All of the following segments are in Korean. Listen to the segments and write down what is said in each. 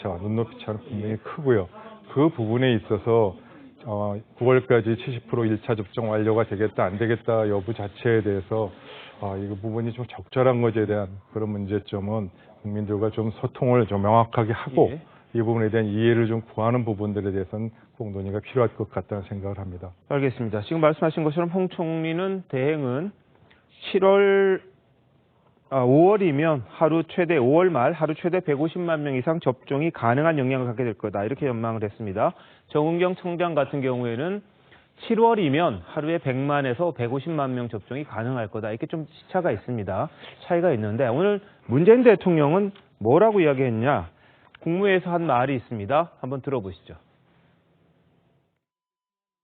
차가, 눈높이 차는 분명히 크고요. 그 부분에 있어서 9월까지 70% 1차 접종 완료가 되겠다, 안 되겠다 여부 자체에 대해서 이 부분이 좀 적절한 것에 대한 그런 문제점은 국민들과 좀 소통을 좀 명확하게 하고 예. 이 부분에 대한 이해를 좀 구하는 부분들에 대해서는 공론화가 필요할 것 같다는 생각을 합니다. 알겠습니다. 지금 말씀하신 것처럼 홍 총리는 대행은 5월이면 하루 최대 5월 말 하루 최대 150만 명 이상 접종이 가능한 역량을 갖게 될 거다. 이렇게 전망을 했습니다. 정은경 청장 같은 경우에는 7월이면 하루에 100만에서 150만 명 접종이 가능할 거다. 이렇게 좀 시차가 있습니다. 차이가 있는데 오늘 문재인 대통령은 뭐라고 이야기했냐? 국무회에서 한 말이 있습니다. 한번 들어보시죠.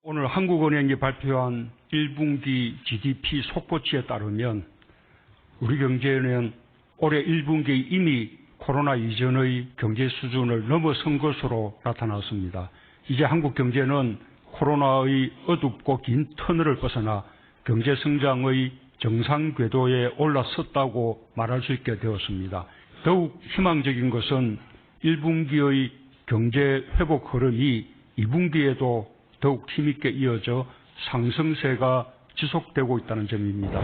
오늘 한국은행이 발표한 1분기 GDP 속보치에 따르면 우리 경제는 올해 1분기 이미 코로나 이전의 경제 수준을 넘어선 것으로 나타났습니다. 이제 한국 경제는 코로나의 어둡고 긴 터널을 벗어나 경제 성장의 정상 궤도에 올라섰다고 말할 수 있게 되었습니다. 더욱 희망적인 것은 1분기의 경제 회복 흐름이 2분기에도 더욱 힘있게 이어져 상승세가 지속되고 있다는 점입니다.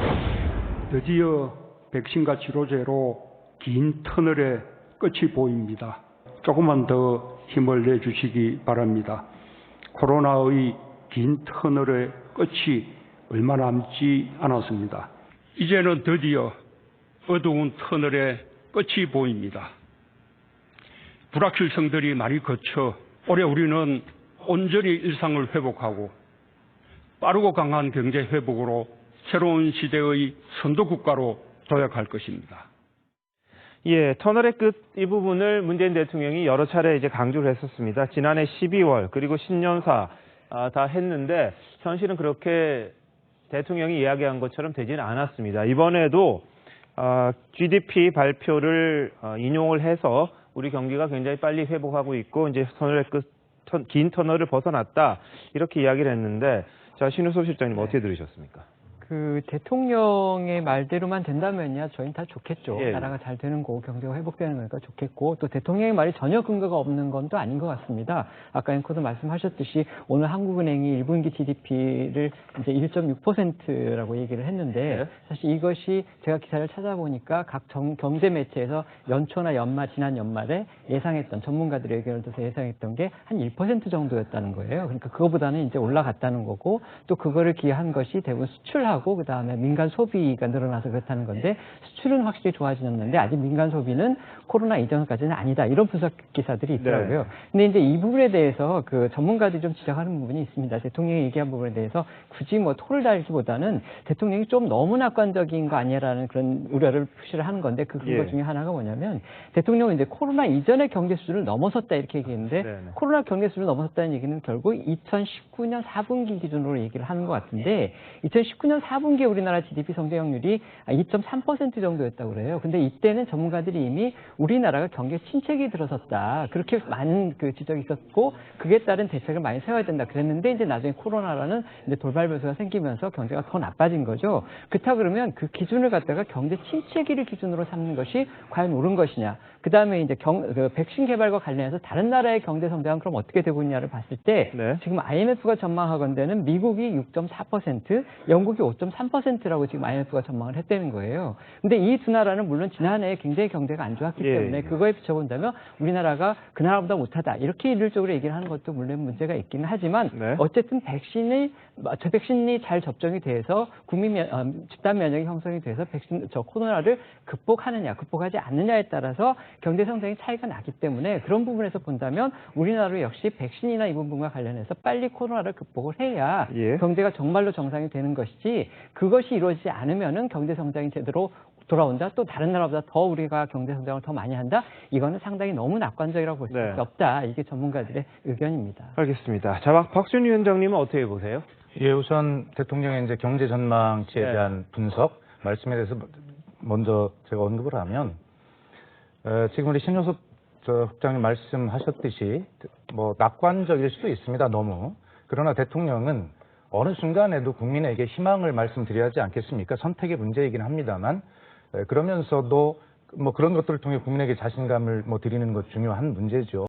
드디어 백신과 치료제로 긴 터널의 끝이 보입니다. 조금만 더 힘을 내주시기 바랍니다. 코로나의 긴 터널의 끝이 얼마 남지 않았습니다. 이제는 드디어 어두운 터널의 끝이 보입니다. 불확실성들이 많이 거쳐 올해 우리는 온전히 일상을 회복하고 빠르고 강한 경제 회복으로 새로운 시대의 선도국가로 도약할 것입니다. 예, 터널의 끝 이 부분을 문재인 대통령이 여러 차례 이제 강조를 했었습니다. 지난해 12월 그리고 신년사 다 했는데 현실은 그렇게 대통령이 이야기한 것처럼 되지는 않았습니다. 이번에도 GDP 발표를 인용을 해서 우리 경기가 굉장히 빨리 회복하고 있고 이제 터널의 끝, 긴 터널을 벗어났다 이렇게 이야기를 했는데 자 신우섭 실장님 어떻게 들으셨습니까? 그 대통령의 말대로만 된다면요, 저희는 다 좋겠죠. 예. 나라가 잘 되는 거고 경제가 회복되는 거니까 좋겠고 또 대통령의 말이 전혀 근거가 없는 건 또 아닌 것 같습니다. 아까 앵커도 말씀하셨듯이 오늘 한국은행이 1분기 GDP를 이제 1.6%라고 얘기를 했는데 네. 사실 이것이 제가 기사를 찾아보니까 각 경제 매체에서 연초나 연말 지난 연말에 예상했던 전문가들의 의견을 들어서 예상했던 게 한 1% 정도였다는 거예요. 그러니까 그거보다는 이제 올라갔다는 거고 또 그거를 기여한 것이 대부분 수출하고 그다음에 민간 소비가 늘어나서 그렇다는 건데 수출은 확실히 좋아지셨는데 아직 민간 소비는 코로나 이전까지는 아니다. 이런 분석 기사들이 있더라고요. 근데 이제 이 부분에 대해서 그 전문가들이 좀 지적하는 부분이 있습니다. 대통령이 얘기한 부분에 대해서 굳이 뭐 토를 달기보다는 대통령이 좀 너무 낙관적인 거 아니라는 그런 우려를 표시를 하는 건데 그 근거 중에 하나가 뭐냐면 대통령은 이제 코로나 이전의 경제 수준을 넘어섰다 이렇게 얘기했는데 코로나 경제 수준을 넘어섰다는 얘기는 결국 2019년 4분기 기준으로 얘기를 하는 것 같은데 2019년 4분기에 우리나라 GDP 성장률이 2.3% 정도였다고 그래요. 근데 이때는 전문가들이 이미 우리나라가 경제 침체기 들어섰다. 그렇게 많은 그 지적이 있었고 그에 따른 대책을 많이 세워야 된다 그랬는데 이제 나중에 코로나라는 이제 돌발 변수가 생기면서 경제가 더 나빠진 거죠. 그렇다 그러면 그 기준을 갖다가 경제 침체기를 기준으로 삼는 것이 과연 옳은 것이냐. 그다음에 이제 그 백신 개발과 관련해서 다른 나라의 경제 성장은 그럼 어떻게 되고 있냐를 봤을 때 지금 IMF가 전망하건대는 미국이 6.4%, 영국이 5.3%라고 지금 IMF가 전망을 했다는 거예요. 근데 이 두 나라는 물론 지난해에 굉장히 경제가 안 좋았기 때문에 그거에 비춰본다면 우리나라가 그 나라보다 못하다 이렇게 일률적으로 얘기를 하는 것도 물론 문제가 있기는 하지만 어쨌든 백신이 잘 접종이 돼서 집단 면역이 형성이 돼서 코로나를 극복하느냐 극복하지 않느냐에 따라서 경제 성장의 차이가 나기 때문에 그런 부분에서 본다면 우리나라도 역시 백신이나 이 부분과 관련해서 빨리 코로나를 극복을 해야 경제가 정말로 정상이 되는 것이지 그것이 이루어지지 않으면은 경제 성장이 제대로 돌아온다. 또 다른 나라보다 더 우리가 경제 성장을 더 많이 한다. 이거는 상당히 너무 낙관적이라고 볼 수밖에 없다. 이게 전문가들의 의견입니다. 알겠습니다. 자, 박준 위원장님은 어떻게 보세요? 예, 우선 대통령의 이제 경제 전망치에 대한 분석 말씀에 대해서 먼저 제가 언급을 하면 지금 우리 신효섭 국장님 말씀하셨듯이 뭐 낙관적일 수도 있습니다. 너무. 그러나 대통령은 어느 순간에도 국민에게 희망을 말씀드려야 하지 않겠습니까? 선택의 문제이긴 합니다만 그러면서도 뭐 그런 것들을 통해 국민에게 자신감을 뭐 드리는 것 중요한 문제죠.